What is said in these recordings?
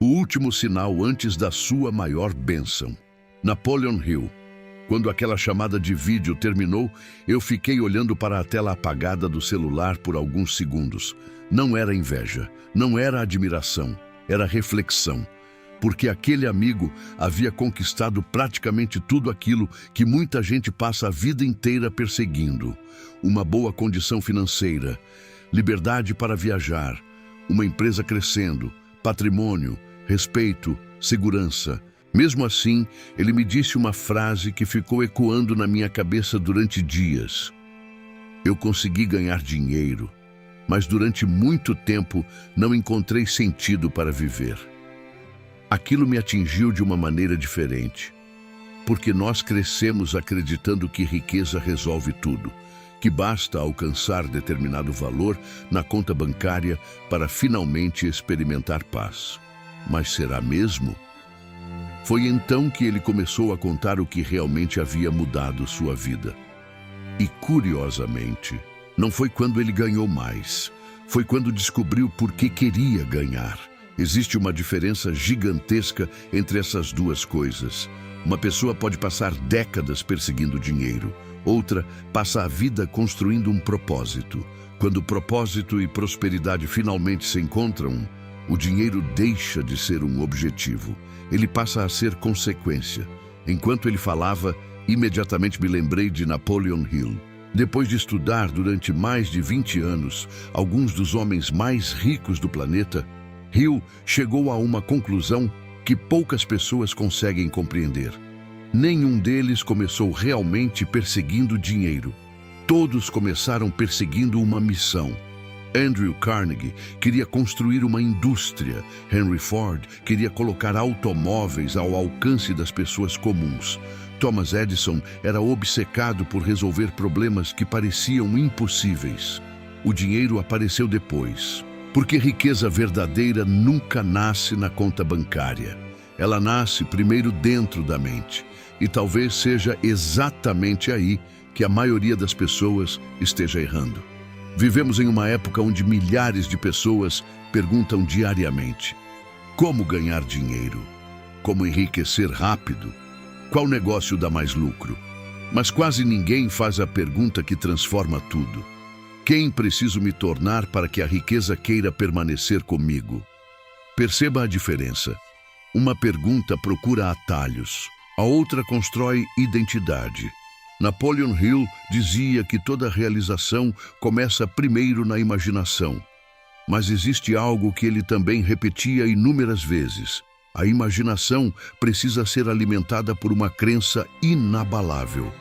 último sinal antes da sua maior bênção. Napoleon Hill. Quando aquela chamada de vídeo terminou, eu fiquei olhando para a tela apagada do celular por alguns segundos. Não era inveja, não era admiração, era reflexão. Porque aquele amigo havia conquistado praticamente tudo aquilo que muita gente passa a vida inteira perseguindo. Uma boa condição financeira, liberdade para viajar, uma empresa crescendo, patrimônio, respeito, segurança. Mesmo assim, ele me disse uma frase que ficou ecoando na minha cabeça durante dias. Eu consegui ganhar dinheiro, mas durante muito tempo não encontrei sentido para viver. Aquilo me atingiu de uma maneira diferente, porque nós crescemos acreditando que riqueza resolve tudo, que basta alcançar determinado valor na conta bancária para finalmente experimentar paz. Mas será mesmo? Foi então que ele começou a contar o que realmente havia mudado sua vida. E, curiosamente, não foi quando ele ganhou mais, foi quando descobriu por que queria ganhar. Existe uma diferença gigantesca entre essas duas coisas. Uma pessoa pode passar décadas perseguindo dinheiro, outra passa a vida construindo um propósito. Quando propósito e prosperidade finalmente se encontram, o dinheiro deixa de ser um objetivo. Ele passa a ser consequência. Enquanto ele falava, imediatamente me lembrei de Napoleon Hill. Depois de estudar durante mais de 20 anos alguns dos homens mais ricos do planeta, Hill chegou a uma conclusão que poucas pessoas conseguem compreender. Nenhum deles começou realmente perseguindo dinheiro. Todos começaram perseguindo uma missão. Andrew Carnegie queria construir uma indústria. Henry Ford queria colocar automóveis ao alcance das pessoas comuns. Thomas Edison era obcecado por resolver problemas que pareciam impossíveis. O dinheiro apareceu depois. Porque riqueza verdadeira nunca nasce na conta bancária. Ela nasce primeiro dentro da mente. E talvez seja exatamente aí que a maioria das pessoas esteja errando. Vivemos em uma época onde milhares de pessoas perguntam diariamente: como ganhar dinheiro? Como enriquecer rápido? Qual negócio dá mais lucro? Mas quase ninguém faz a pergunta que transforma tudo. Quem preciso me tornar para que a riqueza queira permanecer comigo? Perceba a diferença. Uma pergunta procura atalhos, a outra constrói identidade. Napoleon Hill dizia que toda realização começa primeiro na imaginação. Mas existe algo que ele também repetia inúmeras vezes. A imaginação precisa ser alimentada por uma crença inabalável.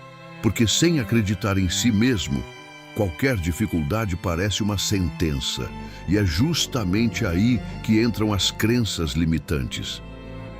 Porque sem acreditar em si mesmo, qualquer dificuldade parece uma sentença, e é justamente aí que entram as crenças limitantes.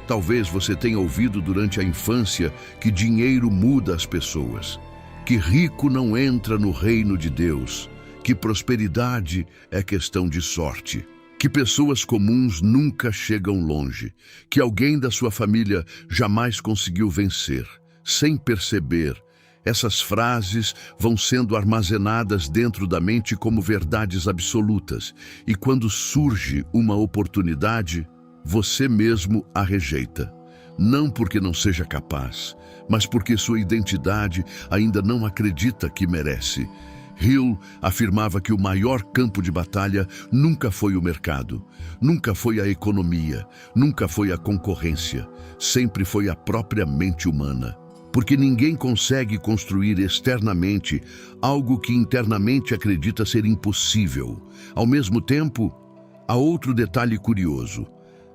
Talvez você tenha ouvido durante a infância que dinheiro muda as pessoas, que rico não entra no reino de Deus, que prosperidade é questão de sorte, que pessoas comuns nunca chegam longe, que alguém da sua família jamais conseguiu vencer. Sem perceber, essas frases vão sendo armazenadas dentro da mente como verdades absolutas, e quando surge uma oportunidade, você mesmo a rejeita. Não porque não seja capaz, mas porque sua identidade ainda não acredita que merece. Hill afirmava que o maior campo de batalha nunca foi o mercado, nunca foi a economia, nunca foi a concorrência, sempre foi a própria mente humana. Porque ninguém consegue construir externamente algo que internamente acredita ser impossível. Ao mesmo tempo, há outro detalhe curioso.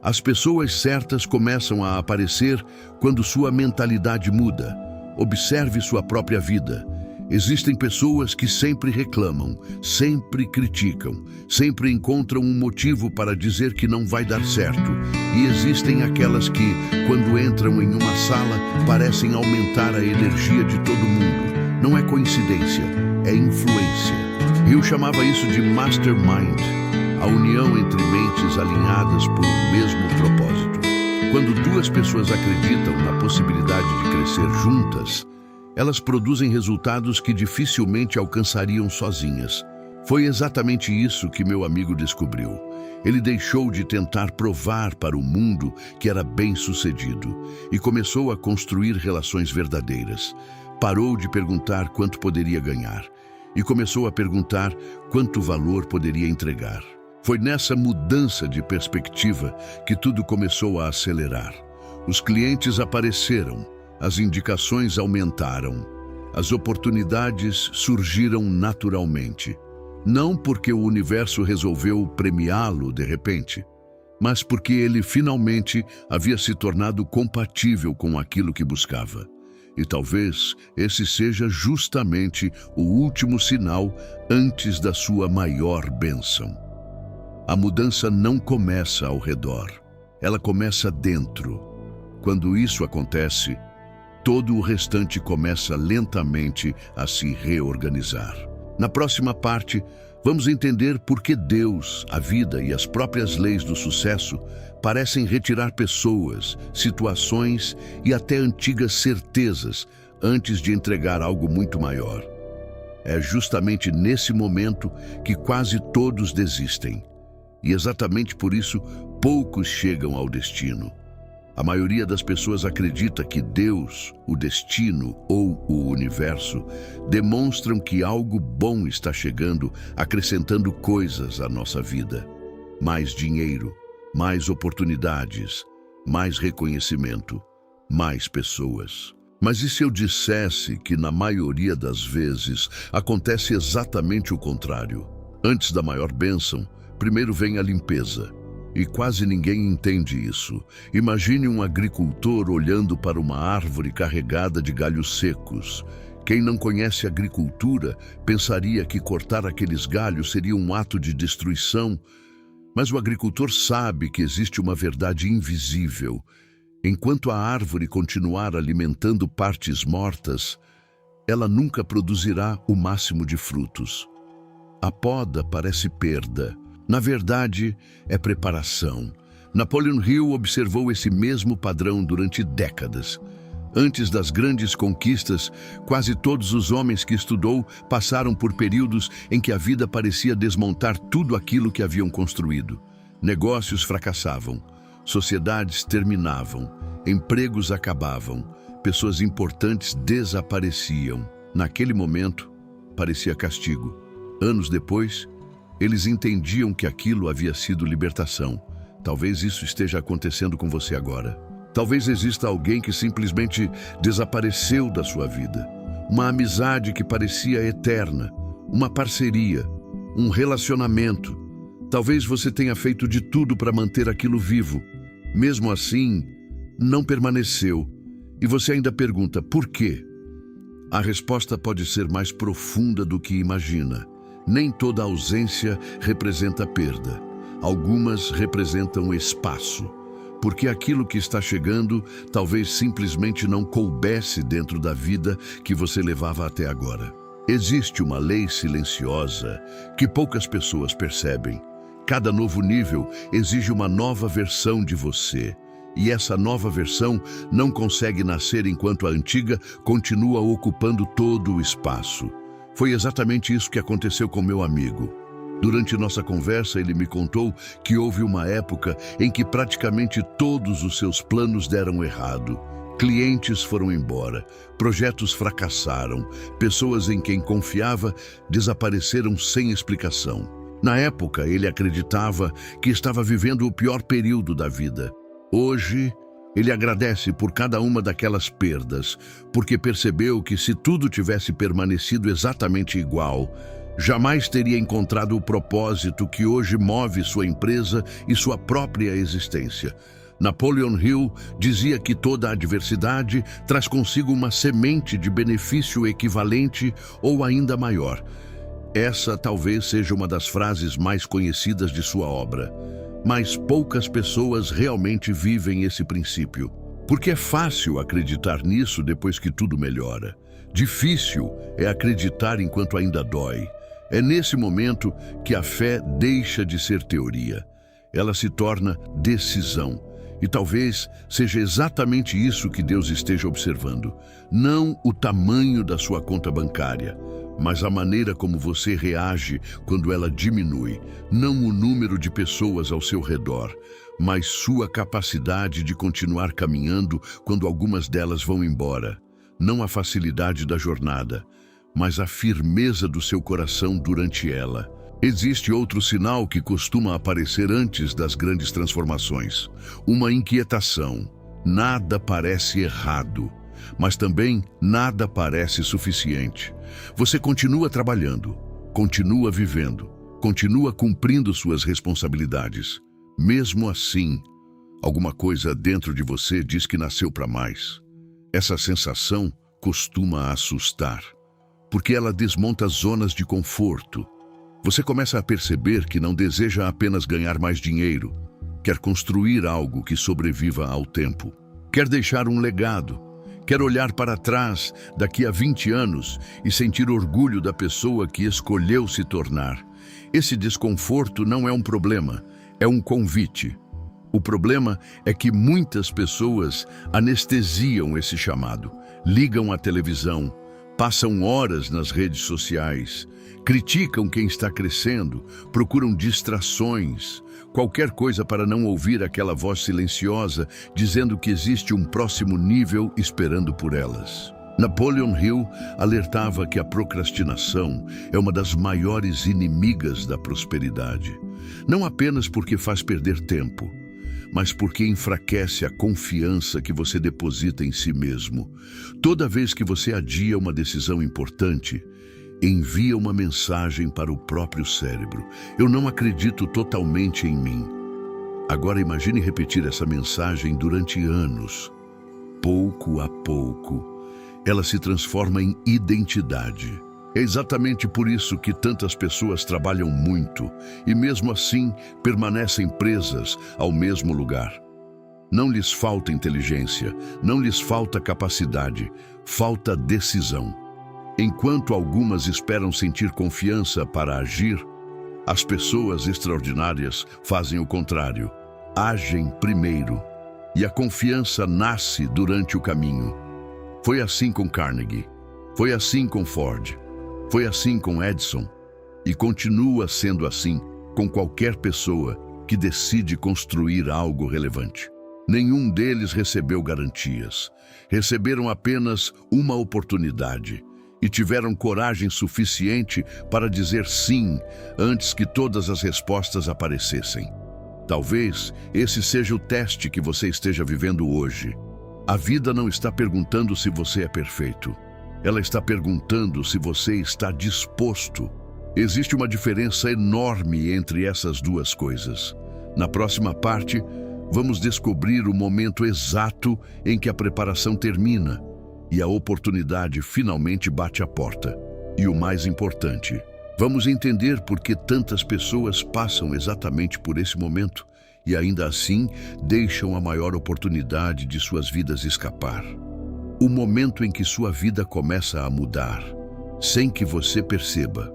As pessoas certas começam a aparecer quando sua mentalidade muda. Observe sua própria vida. Existem pessoas que sempre reclamam, sempre criticam, sempre encontram um motivo para dizer que não vai dar certo. E existem aquelas que, quando entram em uma sala, parecem aumentar a energia de todo mundo. Não é coincidência, é influência. Hill chamava isso de mastermind, a união entre mentes alinhadas por um mesmo propósito. Quando duas pessoas acreditam na possibilidade de crescer juntas, elas produzem resultados que dificilmente alcançariam sozinhas. Foi exatamente isso que meu amigo descobriu. Ele deixou de tentar provar para o mundo que era bem-sucedido e começou a construir relações verdadeiras. Parou de perguntar quanto poderia ganhar e começou a perguntar quanto valor poderia entregar. Foi nessa mudança de perspectiva que tudo começou a acelerar. Os clientes apareceram, as indicações aumentaram, as oportunidades surgiram naturalmente. Não porque o universo resolveu premiá-lo de repente, mas porque ele finalmente havia se tornado compatível com aquilo que buscava. E talvez esse seja justamente o último sinal antes da sua maior bênção. A mudança não começa ao redor, ela começa dentro. Quando isso acontece, todo o restante começa lentamente a se reorganizar. Na próxima parte, vamos entender por que Deus, a vida e as próprias leis do sucesso parecem retirar pessoas, situações e até antigas certezas antes de entregar algo muito maior. É justamente nesse momento que quase todos desistem. E exatamente por isso, poucos chegam ao destino. A maioria das pessoas acredita que Deus, o destino ou o universo demonstram que algo bom está chegando, acrescentando coisas à nossa vida. Mais dinheiro, mais oportunidades, mais reconhecimento, mais pessoas. Mas e se eu dissesse que na maioria das vezes acontece exatamente o contrário? Antes da maior bênção, primeiro vem a limpeza. E quase ninguém entende isso. Imagine um agricultor olhando para uma árvore carregada de galhos secos. Quem não conhece agricultura pensaria que cortar aqueles galhos seria um ato de destruição. Mas o agricultor sabe que existe uma verdade invisível. Enquanto a árvore continuar alimentando partes mortas, ela nunca produzirá o máximo de frutos. A poda parece perda. Na verdade, é preparação. Napoleon Hill observou esse mesmo padrão durante décadas. Antes das grandes conquistas, quase todos os homens que estudou passaram por períodos em que a vida parecia desmontar tudo aquilo que haviam construído. Negócios fracassavam, sociedades terminavam, empregos acabavam, pessoas importantes desapareciam. Naquele momento, parecia castigo. Anos depois, eles entendiam que aquilo havia sido libertação. Talvez isso esteja acontecendo com você agora. Talvez exista alguém que simplesmente desapareceu da sua vida. Uma amizade que parecia eterna, uma parceria, um relacionamento. Talvez você tenha feito de tudo para manter aquilo vivo. Mesmo assim, não permaneceu. E você ainda pergunta, por quê? A resposta pode ser mais profunda do que imagina. Nem toda ausência representa perda. Algumas representam espaço, porque aquilo que está chegando talvez simplesmente não coubesse dentro da vida que você levava até agora. Existe uma lei silenciosa que poucas pessoas percebem. Cada novo nível exige uma nova versão de você, e essa nova versão não consegue nascer enquanto a antiga continua ocupando todo o espaço. Foi exatamente isso que aconteceu com meu amigo. Durante nossa conversa, ele me contou que houve uma época em que praticamente todos os seus planos deram errado. Clientes foram embora, projetos fracassaram, pessoas em quem confiava desapareceram sem explicação. Na época, ele acreditava que estava vivendo o pior período da vida. Hoje, ele agradece por cada uma daquelas perdas, porque percebeu que se tudo tivesse permanecido exatamente igual, jamais teria encontrado o propósito que hoje move sua empresa e sua própria existência. Napoleon Hill dizia que toda adversidade traz consigo uma semente de benefício equivalente ou ainda maior. Essa talvez seja uma das frases mais conhecidas de sua obra. Mas poucas pessoas realmente vivem esse princípio. Porque é fácil acreditar nisso depois que tudo melhora. Difícil é acreditar enquanto ainda dói. É nesse momento que a fé deixa de ser teoria. Ela se torna decisão. E talvez seja exatamente isso que Deus esteja observando. Não o tamanho da sua conta bancária, mas a maneira como você reage quando ela diminui, não o número de pessoas ao seu redor, mas sua capacidade de continuar caminhando quando algumas delas vão embora. Não a facilidade da jornada, mas a firmeza do seu coração durante ela. Existe outro sinal que costuma aparecer antes das grandes transformações: uma inquietação. Nada parece errado, mas também nada parece suficiente. Você continua trabalhando, continua vivendo, continua cumprindo suas responsabilidades. Mesmo assim, alguma coisa dentro de você diz que nasceu para mais. Essa sensação costuma assustar, porque ela desmonta zonas de conforto. Você começa a perceber que não deseja apenas ganhar mais dinheiro, quer construir algo que sobreviva ao tempo. Quer deixar um legado, quer olhar para trás daqui a 20 anos e sentir orgulho da pessoa que escolheu se tornar. Esse desconforto não é um problema, é um convite. O problema é que muitas pessoas anestesiam esse chamado, ligam a televisão, passam horas nas redes sociais, criticam quem está crescendo, procuram distrações, qualquer coisa para não ouvir aquela voz silenciosa dizendo que existe um próximo nível esperando por elas. Napoleon Hill alertava que a procrastinação é uma das maiores inimigas da prosperidade, não apenas porque faz perder tempo, mas porque enfraquece a confiança que você deposita em si mesmo. Toda vez que você adia uma decisão importante, envia uma mensagem para o próprio cérebro: eu não acredito totalmente em mim. Agora imagine repetir essa mensagem durante anos. Pouco a pouco, ela se transforma em identidade. É exatamente por isso que tantas pessoas trabalham muito e mesmo assim permanecem presas ao mesmo lugar. Não lhes falta inteligência, não lhes falta capacidade, falta decisão. Enquanto algumas esperam sentir confiança para agir, as pessoas extraordinárias fazem o contrário. Agem primeiro, e a confiança nasce durante o caminho. Foi assim com Carnegie, foi assim com Ford, foi assim com Edison, e continua sendo assim com qualquer pessoa que decide construir algo relevante. Nenhum deles recebeu garantias, receberam apenas uma oportunidade e tiveram coragem suficiente para dizer sim antes que todas as respostas aparecessem. Talvez esse seja o teste que você esteja vivendo hoje. A vida não está perguntando se você é perfeito. Ela está perguntando se você está disposto. Existe uma diferença enorme entre essas duas coisas. Na próxima parte, vamos descobrir o momento exato em que a preparação termina e a oportunidade finalmente bate à porta. E o mais importante, vamos entender por que tantas pessoas passam exatamente por esse momento e ainda assim deixam a maior oportunidade de suas vidas escapar. O momento em que sua vida começa a mudar, sem que você perceba.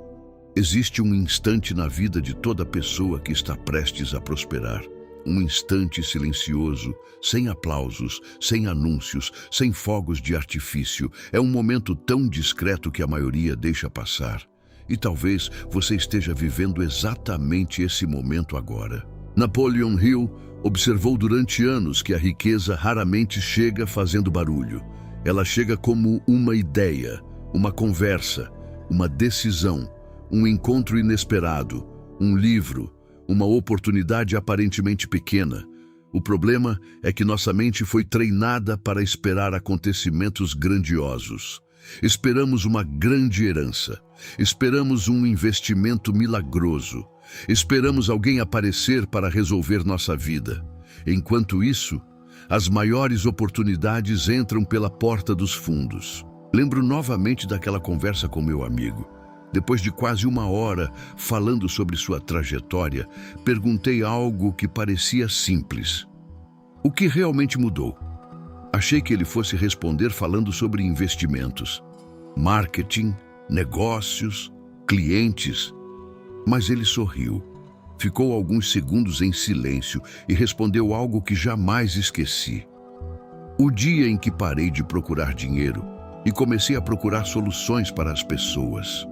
Existe um instante na vida de toda pessoa que está prestes a prosperar. Um instante silencioso, sem aplausos, sem anúncios, sem fogos de artifício. É um momento tão discreto que a maioria deixa passar. E talvez você esteja vivendo exatamente esse momento agora. Napoleon Hill observou durante anos que a riqueza raramente chega fazendo barulho. Ela chega como uma ideia, uma conversa, uma decisão, um encontro inesperado, um livro, uma oportunidade aparentemente pequena. O problema é que nossa mente foi treinada para esperar acontecimentos grandiosos. Esperamos uma grande herança. Esperamos um investimento milagroso. Esperamos alguém aparecer para resolver nossa vida. Enquanto isso, as maiores oportunidades entram pela porta dos fundos. Lembro novamente daquela conversa com meu amigo. Depois de quase uma hora falando sobre sua trajetória, perguntei algo que parecia simples. O que realmente mudou? Achei que ele fosse responder falando sobre investimentos, marketing, negócios, clientes. Mas ele sorriu, ficou alguns segundos em silêncio e respondeu algo que jamais esqueci. O dia em que parei de procurar dinheiro e comecei a procurar soluções para as pessoas.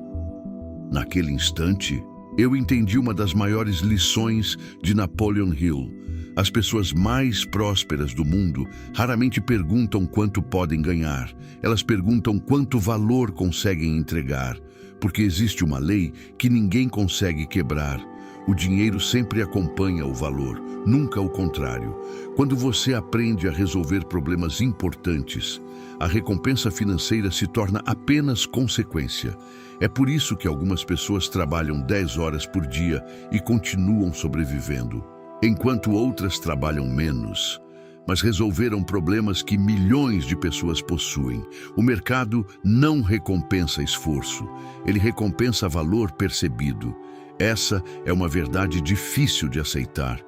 Naquele instante, eu entendi uma das maiores lições de Napoleon Hill. As pessoas mais prósperas do mundo raramente perguntam quanto podem ganhar. Elas perguntam quanto valor conseguem entregar, porque existe uma lei que ninguém consegue quebrar. O dinheiro sempre acompanha o valor, nunca o contrário. Quando você aprende a resolver problemas importantes, a recompensa financeira se torna apenas consequência. É por isso que algumas pessoas trabalham 10 horas por dia e continuam sobrevivendo, enquanto outras trabalham menos, mas resolveram problemas que milhões de pessoas possuem. O mercado não recompensa esforço, ele recompensa valor percebido. Essa é uma verdade difícil de aceitar,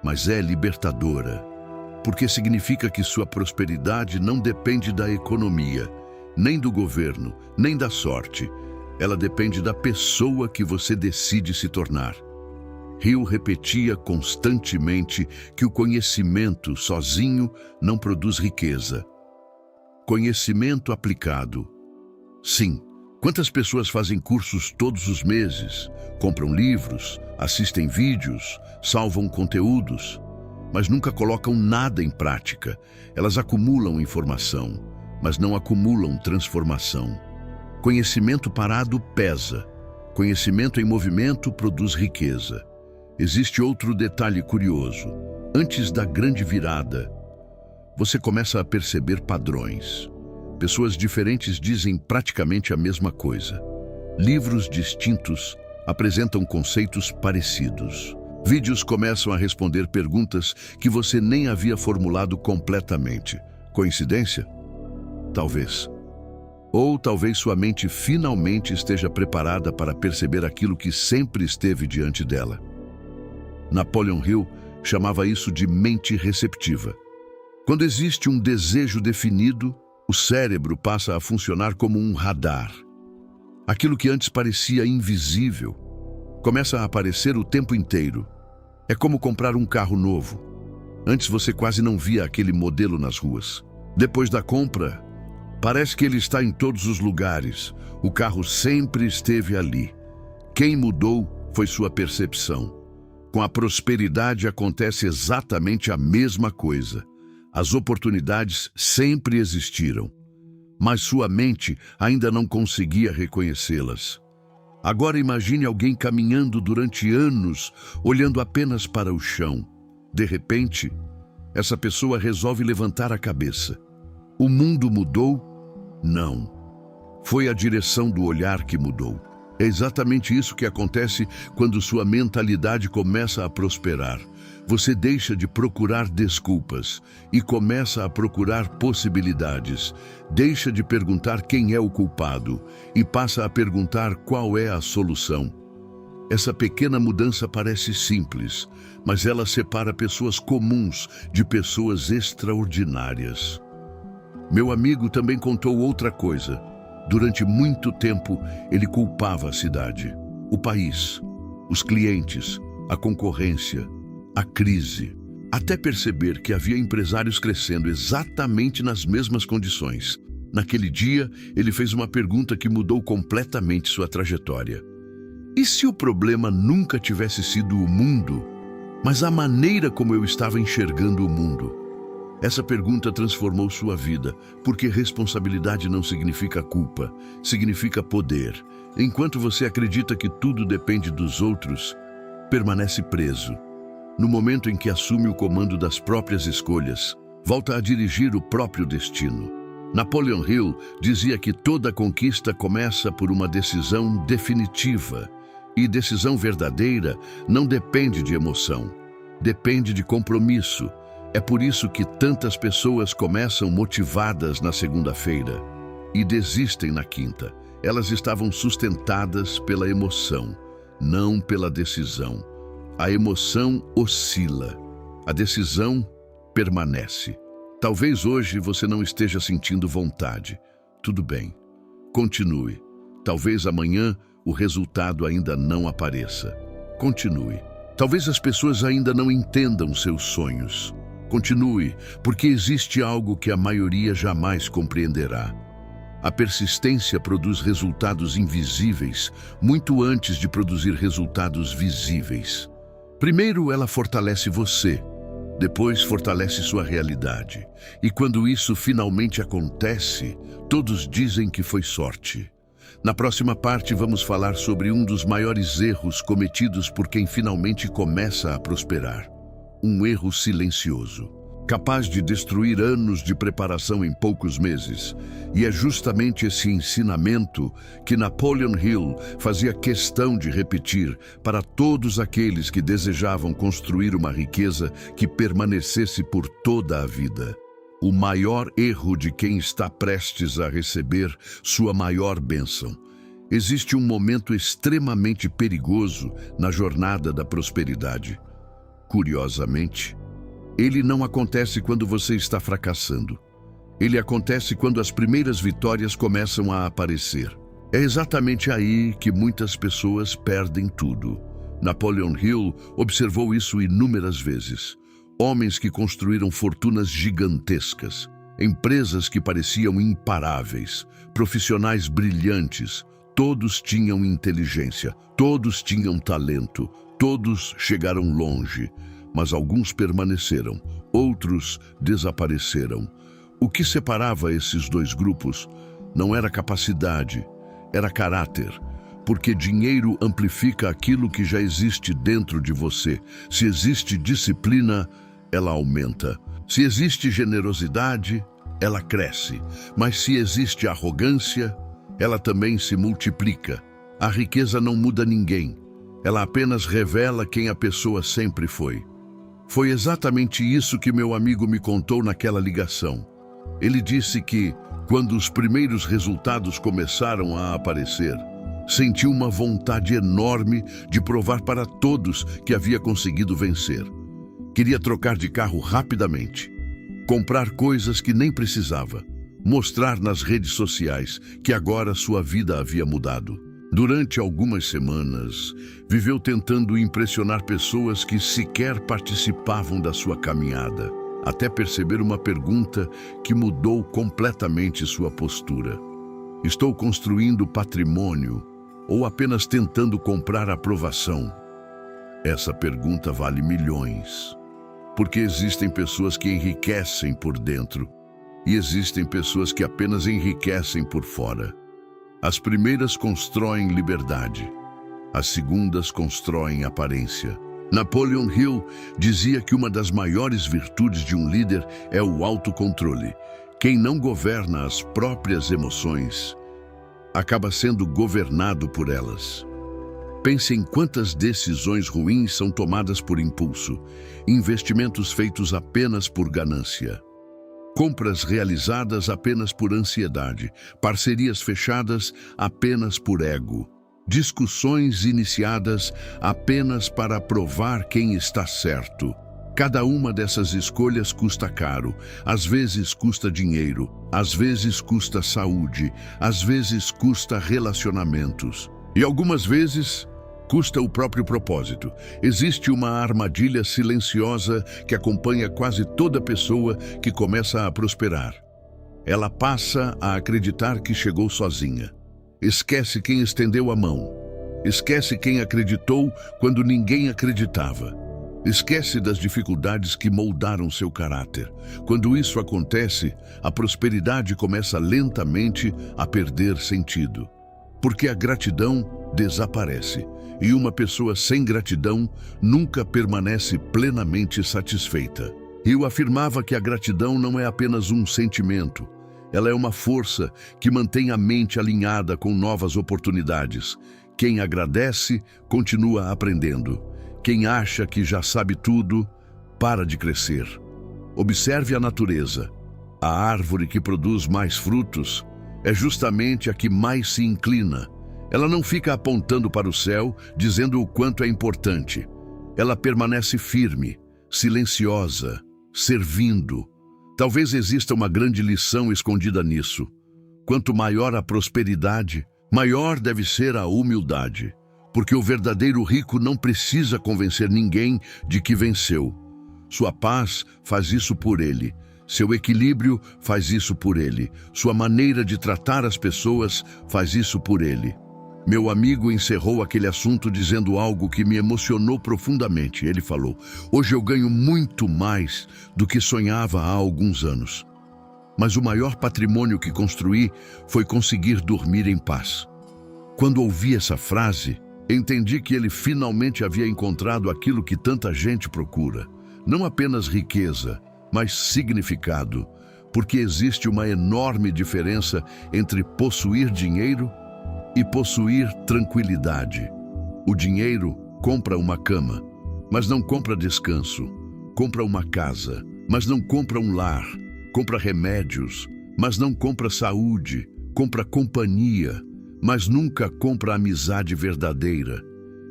mas é libertadora, porque significa que sua prosperidade não depende da economia, nem do governo, nem da sorte. Ela depende da pessoa que você decide se tornar. Hill repetia constantemente que o conhecimento sozinho não produz riqueza. Conhecimento aplicado. Sim. Quantas pessoas fazem cursos todos os meses, compram livros, assistem vídeos, salvam conteúdos, mas nunca colocam nada em prática? Elas acumulam informação, mas não acumulam transformação. Conhecimento parado pesa. Conhecimento em movimento produz riqueza. Existe outro detalhe curioso. Antes da grande virada, você começa a perceber padrões. Pessoas diferentes dizem praticamente a mesma coisa. Livros distintos apresentam conceitos parecidos. Vídeos começam a responder perguntas que você nem havia formulado completamente. Coincidência? Talvez. Ou talvez sua mente finalmente esteja preparada para perceber aquilo que sempre esteve diante dela. Napoleon Hill chamava isso de mente receptiva. Quando existe um desejo definido, o cérebro passa a funcionar como um radar. Aquilo que antes parecia invisível começa a aparecer o tempo inteiro. É como comprar um carro novo. Antes você quase não via aquele modelo nas ruas. Depois da compra, parece que ele está em todos os lugares. O carro sempre esteve ali. Quem mudou foi sua percepção. Com a prosperidade acontece exatamente a mesma coisa. As oportunidades sempre existiram, mas sua mente ainda não conseguia reconhecê-las. Agora imagine alguém caminhando durante anos, olhando apenas para o chão. De repente, essa pessoa resolve levantar a cabeça. O mundo mudou? Não. Foi a direção do olhar que mudou. É exatamente isso que acontece quando sua mentalidade começa a prosperar. Você deixa de procurar desculpas e começa a procurar possibilidades. Deixa de perguntar quem é o culpado e passa a perguntar qual é a solução. Essa pequena mudança parece simples, mas ela separa pessoas comuns de pessoas extraordinárias. Meu amigo também contou outra coisa. Durante muito tempo, ele culpava a cidade, o país, os clientes, a concorrência, a crise, até perceber que havia empresários crescendo exatamente nas mesmas condições. Naquele dia, ele fez uma pergunta que mudou completamente sua trajetória. E se o problema nunca tivesse sido o mundo, mas a maneira como eu estava enxergando o mundo? Essa pergunta transformou sua vida, porque responsabilidade não significa culpa, significa poder. Enquanto você acredita que tudo depende dos outros, permanece preso. No momento em que assume o comando das próprias escolhas, volta a dirigir o próprio destino. Napoleon Hill dizia que toda conquista começa por uma decisão definitiva, e decisão verdadeira não depende de emoção, depende de compromisso. É por isso que tantas pessoas começam motivadas na segunda-feira e desistem na quinta. Elas estavam sustentadas pela emoção, não pela decisão. A emoção oscila, a decisão permanece. Talvez hoje você não esteja sentindo vontade. Tudo bem, continue. Talvez amanhã o resultado ainda não apareça. Continue. Talvez as pessoas ainda não entendam seus sonhos. Continue, porque existe algo que a maioria jamais compreenderá. A persistência produz resultados invisíveis muito antes de produzir resultados visíveis. Primeiro, ela fortalece você, depois fortalece sua realidade. E quando isso finalmente acontece, todos dizem que foi sorte. Na próxima parte, vamos falar sobre um dos maiores erros cometidos por quem finalmente começa a prosperar. Um erro silencioso, capaz de destruir anos de preparação em poucos meses. E é justamente esse ensinamento que Napoleon Hill fazia questão de repetir para todos aqueles que desejavam construir uma riqueza que permanecesse por toda a vida. O maior erro de quem está prestes a receber sua maior bênção. Existe um momento extremamente perigoso na jornada da prosperidade. Curiosamente, ele não acontece quando você está fracassando. Ele acontece quando as primeiras vitórias começam a aparecer. É exatamente aí que muitas pessoas perdem tudo. Napoleon Hill observou isso inúmeras vezes. Homens que construíram fortunas gigantescas, empresas que pareciam imparáveis, profissionais brilhantes, todos tinham inteligência, todos tinham talento, todos chegaram longe, mas alguns permaneceram, outros desapareceram. O que separava esses dois grupos não era capacidade, era caráter, porque dinheiro amplifica aquilo que já existe dentro de você. Se existe disciplina, ela aumenta. Se existe generosidade, ela cresce. Mas se existe arrogância, ela também se multiplica. A riqueza não muda ninguém. Ela apenas revela quem a pessoa sempre foi. Foi exatamente isso que meu amigo me contou naquela ligação. Ele disse que, quando os primeiros resultados começaram a aparecer, sentiu uma vontade enorme de provar para todos que havia conseguido vencer. Queria trocar de carro rapidamente, comprar coisas que nem precisava, mostrar nas redes sociais que agora sua vida havia mudado. Durante algumas semanas, viveu tentando impressionar pessoas que sequer participavam da sua caminhada, até perceber uma pergunta que mudou completamente sua postura. Estou construindo patrimônio ou apenas tentando comprar aprovação? Essa pergunta vale milhões. Porque existem pessoas que enriquecem por dentro e existem pessoas que apenas enriquecem por fora. As primeiras constroem liberdade, as segundas constroem aparência. Napoleon Hill dizia que uma das maiores virtudes de um líder é o autocontrole. Quem não governa as próprias emoções acaba sendo governado por elas. Pense em quantas decisões ruins são tomadas por impulso, investimentos feitos apenas por ganância, compras realizadas apenas por ansiedade, parcerias fechadas apenas por ego, discussões iniciadas apenas para provar quem está certo. Cada uma dessas escolhas custa caro, às vezes custa dinheiro, às vezes custa saúde, às vezes custa relacionamentos e algumas vezes custa o próprio propósito. Existe uma armadilha silenciosa que acompanha quase toda pessoa que começa a prosperar. Ela passa a acreditar que chegou sozinha. Esquece quem estendeu a mão. Esquece quem acreditou quando ninguém acreditava. Esquece das dificuldades que moldaram seu caráter. Quando isso acontece, a prosperidade começa lentamente a perder sentido. Porque a gratidão desaparece. E uma pessoa sem gratidão nunca permanece plenamente satisfeita. Hill afirmava que a gratidão não é apenas um sentimento. Ela é uma força que mantém a mente alinhada com novas oportunidades. Quem agradece, continua aprendendo. Quem acha que já sabe tudo, para de crescer. Observe a natureza. A árvore que produz mais frutos é justamente a que mais se inclina. Ela não fica apontando para o céu, dizendo o quanto é importante. Ela permanece firme, silenciosa, servindo. Talvez exista uma grande lição escondida nisso. Quanto maior a prosperidade, maior deve ser a humildade. Porque o verdadeiro rico não precisa convencer ninguém de que venceu. Sua paz faz isso por ele. Seu equilíbrio faz isso por ele. Sua maneira de tratar as pessoas faz isso por ele. Meu amigo encerrou aquele assunto dizendo algo que me emocionou profundamente. Ele falou: "Hoje eu ganho muito mais do que sonhava há alguns anos. Mas o maior patrimônio que construí foi conseguir dormir em paz." Quando ouvi essa frase, entendi que ele finalmente havia encontrado aquilo que tanta gente procura. Não apenas riqueza, mas significado, porque existe uma enorme diferença entre possuir dinheiro e possuir tranquilidade. O dinheiro compra uma cama, mas não compra descanso. Compra uma casa, mas não compra um lar. Compra remédios, mas não compra saúde. Compra companhia, mas nunca compra amizade verdadeira.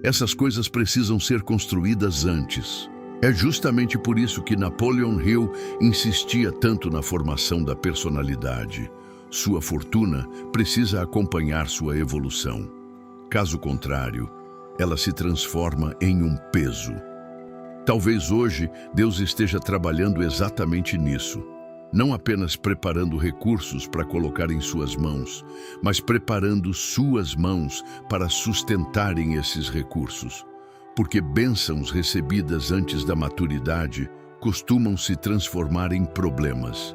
Essas coisas precisam ser construídas antes. É justamente por isso que Napoleon Hill insistia tanto na formação da personalidade. Sua fortuna precisa acompanhar sua evolução. Caso contrário, ela se transforma em um peso. Talvez hoje Deus esteja trabalhando exatamente nisso. Não apenas preparando recursos para colocar em suas mãos, mas preparando suas mãos para sustentarem esses recursos. Porque bênçãos recebidas antes da maturidade costumam se transformar em problemas.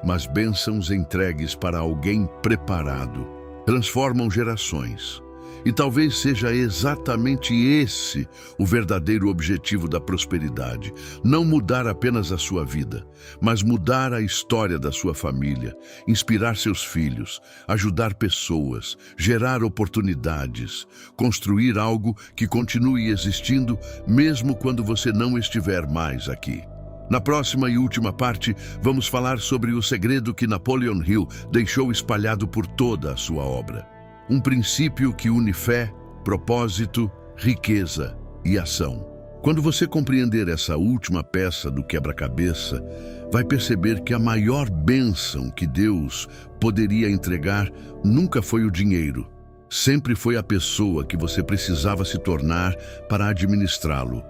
Mas bênçãos entregues para alguém preparado transformam gerações. E talvez seja exatamente esse o verdadeiro objetivo da prosperidade. Não mudar apenas a sua vida, mas mudar a história da sua família, inspirar seus filhos, ajudar pessoas, gerar oportunidades, construir algo que continue existindo mesmo quando você não estiver mais aqui. Na próxima e última parte, vamos falar sobre o segredo que Napoleon Hill deixou espalhado por toda a sua obra. Um princípio que une fé, propósito, riqueza e ação. Quando você compreender essa última peça do quebra-cabeça, vai perceber que a maior bênção que Deus poderia entregar nunca foi o dinheiro. Sempre foi a pessoa que você precisava se tornar para administrá-lo.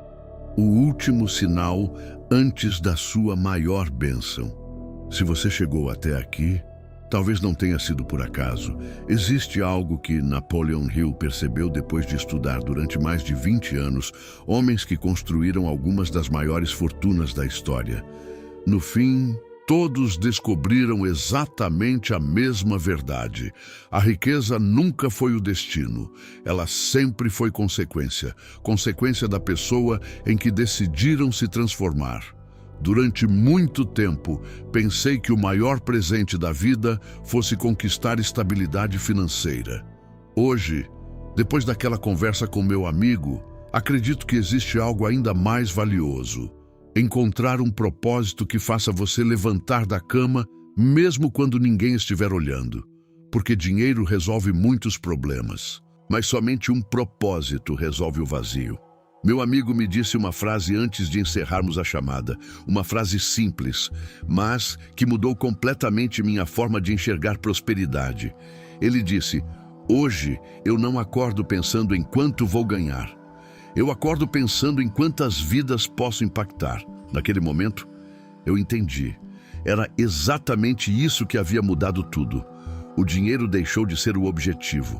O último sinal antes da sua maior bênção. Se você chegou até aqui, talvez não tenha sido por acaso. Existe algo que Napoleon Hill percebeu depois de estudar durante mais de 20 anos homens que construíram algumas das maiores fortunas da história. No fim, todos descobriram exatamente a mesma verdade. A riqueza nunca foi o destino. Ela sempre foi consequência. Consequência da pessoa em que decidiram se transformar. Durante muito tempo, pensei que o maior presente da vida fosse conquistar estabilidade financeira. Hoje, depois daquela conversa com meu amigo, acredito que existe algo ainda mais valioso. Encontrar um propósito que faça você levantar da cama, mesmo quando ninguém estiver olhando. Porque dinheiro resolve muitos problemas, mas somente um propósito resolve o vazio. Meu amigo me disse uma frase antes de encerrarmos a chamada, uma frase simples, mas que mudou completamente minha forma de enxergar prosperidade. Ele disse: "Hoje eu não acordo pensando em quanto vou ganhar. Eu acordo pensando em quantas vidas posso impactar." Naquele momento, eu entendi. Era exatamente isso que havia mudado tudo. O dinheiro deixou de ser o objetivo.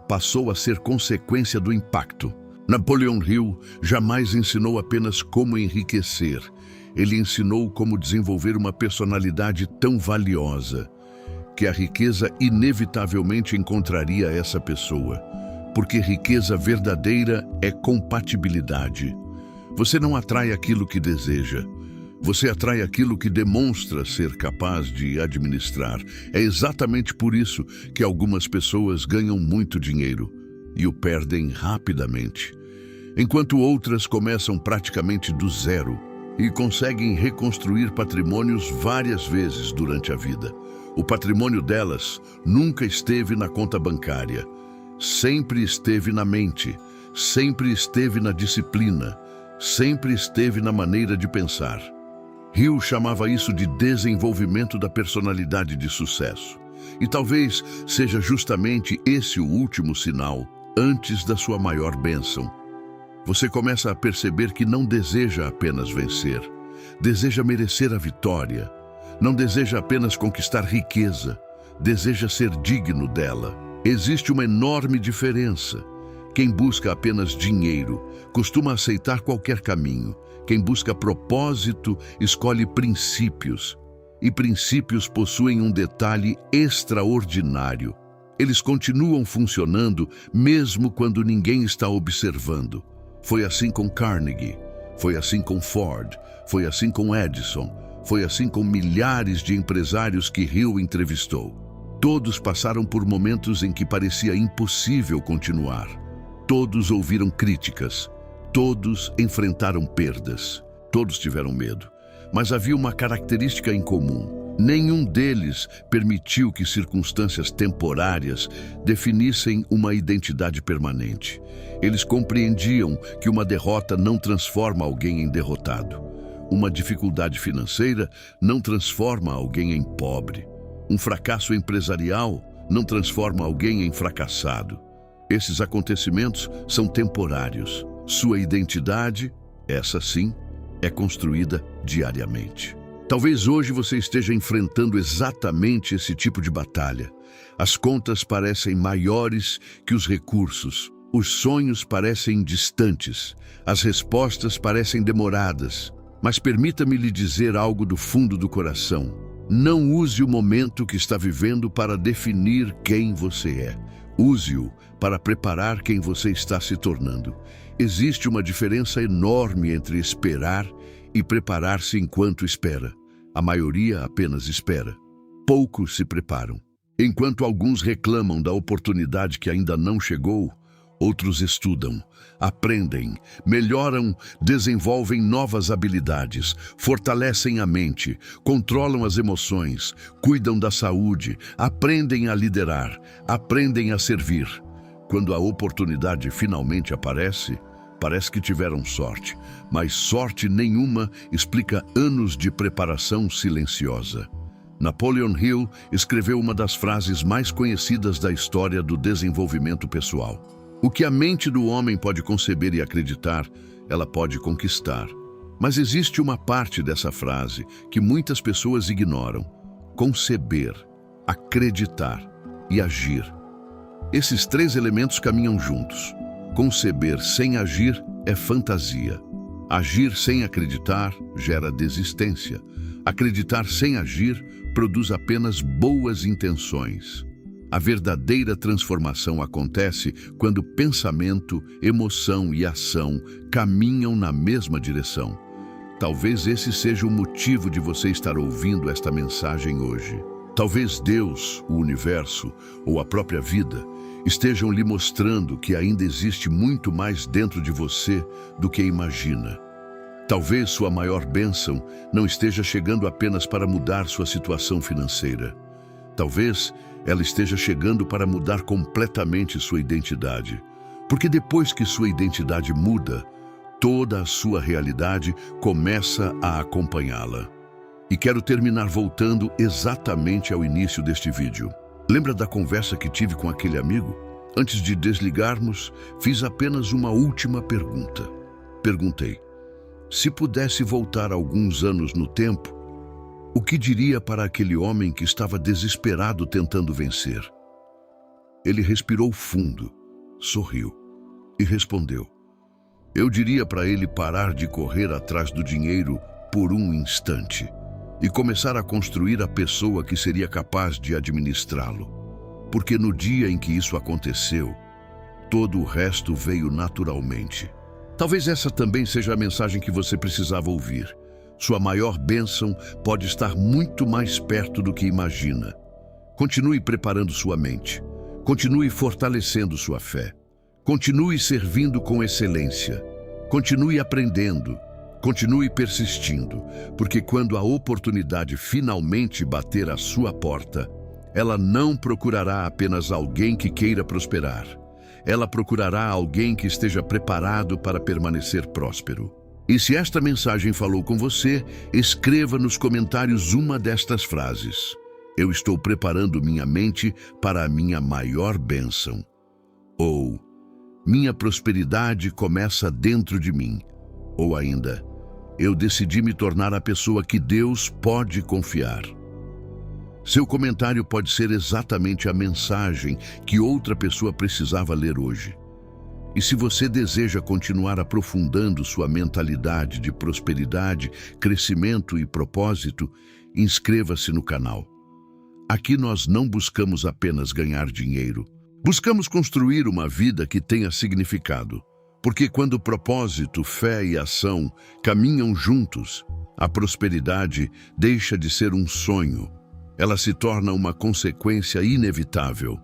Passou a ser consequência do impacto. Napoleon Hill jamais ensinou apenas como enriquecer. Ele ensinou como desenvolver uma personalidade tão valiosa que a riqueza inevitavelmente encontraria essa pessoa. Porque riqueza verdadeira é compatibilidade. Você não atrai aquilo que deseja. Você atrai aquilo que demonstra ser capaz de administrar. É exatamente por isso que algumas pessoas ganham muito dinheiro e o perdem rapidamente, enquanto outras começam praticamente do zero e conseguem reconstruir patrimônios várias vezes durante a vida. O patrimônio delas nunca esteve na conta bancária, sempre esteve na mente, sempre esteve na disciplina, sempre esteve na maneira de pensar. Hill chamava isso de desenvolvimento da personalidade de sucesso. E talvez seja justamente esse o último sinal antes da sua maior bênção. Você começa a perceber que não deseja apenas vencer, deseja merecer a vitória. Não deseja apenas conquistar riqueza, deseja ser digno dela. Existe uma enorme diferença. Quem busca apenas dinheiro costuma aceitar qualquer caminho. Quem busca propósito escolhe princípios. E princípios possuem um detalhe extraordinário. Eles continuam funcionando mesmo quando ninguém está observando. Foi assim com Carnegie, foi assim com Ford, foi assim com Edison, foi assim com milhares de empresários que Hill entrevistou. Todos passaram por momentos em que parecia impossível continuar. Todos ouviram críticas, todos enfrentaram perdas, todos tiveram medo. Mas havia uma característica em comum. Nenhum deles permitiu que circunstâncias temporárias definissem uma identidade permanente. Eles compreendiam que uma derrota não transforma alguém em derrotado. Uma dificuldade financeira não transforma alguém em pobre. Um fracasso empresarial não transforma alguém em fracassado. Esses acontecimentos são temporários. Sua identidade, essa sim, é construída diariamente. Talvez hoje você esteja enfrentando exatamente esse tipo de batalha. As contas parecem maiores que os recursos. Os sonhos parecem distantes. As respostas parecem demoradas. Mas permita-me lhe dizer algo do fundo do coração. Não use o momento que está vivendo para definir quem você é. Use-o para preparar quem você está se tornando. Existe uma diferença enorme entre esperar e preparar-se enquanto espera. A maioria apenas espera. Poucos se preparam. Enquanto alguns reclamam da oportunidade que ainda não chegou, outros estudam, aprendem, melhoram, desenvolvem novas habilidades, fortalecem a mente, controlam as emoções, cuidam da saúde, aprendem a liderar, aprendem a servir. Quando a oportunidade finalmente aparece, parece que tiveram sorte, mas sorte nenhuma explica anos de preparação silenciosa. Napoleon Hill escreveu uma das frases mais conhecidas da história do desenvolvimento pessoal. O que a mente do homem pode conceber e acreditar, ela pode conquistar. Mas existe uma parte dessa frase que muitas pessoas ignoram: conceber, acreditar e agir. Esses três elementos caminham juntos. Conceber sem agir é fantasia. Agir sem acreditar gera desistência. Acreditar sem agir produz apenas boas intenções. A verdadeira transformação acontece quando pensamento, emoção e ação caminham na mesma direção. Talvez esse seja o motivo de você estar ouvindo esta mensagem hoje. Talvez Deus, o universo ou a própria vida estejam lhe mostrando que ainda existe muito mais dentro de você do que imagina. Talvez sua maior bênção não esteja chegando apenas para mudar sua situação financeira. Talvez ela esteja chegando para mudar completamente sua identidade. Porque depois que sua identidade muda, toda a sua realidade começa a acompanhá-la. E quero terminar voltando exatamente ao início deste vídeo. Lembra da conversa que tive com aquele amigo? Antes de desligarmos, fiz apenas uma última pergunta. Perguntei: se pudesse voltar alguns anos no tempo, o que diria para aquele homem que estava desesperado tentando vencer? Ele respirou fundo, sorriu e respondeu: eu diria para ele parar de correr atrás do dinheiro por um instante e começar a construir a pessoa que seria capaz de administrá-lo. Porque no dia em que isso aconteceu, todo o resto veio naturalmente. Talvez essa também seja a mensagem que você precisava ouvir. Sua maior bênção pode estar muito mais perto do que imagina. Continue preparando sua mente. Continue fortalecendo sua fé. Continue servindo com excelência. Continue aprendendo. Continue persistindo, porque quando a oportunidade finalmente bater à sua porta, ela não procurará apenas alguém que queira prosperar. Ela procurará alguém que esteja preparado para permanecer próspero. E se esta mensagem falou com você, escreva nos comentários uma destas frases: eu estou preparando minha mente para a minha maior bênção. Ou minha prosperidade começa dentro de mim. Ou ainda, Eu decidi me tornar a pessoa que Deus pode confiar. Seu comentário pode ser exatamente a mensagem que outra pessoa precisava ler hoje. E se você deseja continuar aprofundando sua mentalidade de prosperidade, crescimento e propósito, inscreva-se no canal. Aqui nós não buscamos apenas ganhar dinheiro. Buscamos construir uma vida que tenha significado. Porque quando propósito, fé e ação caminham juntos, a prosperidade deixa de ser um sonho. Ela se torna uma consequência inevitável.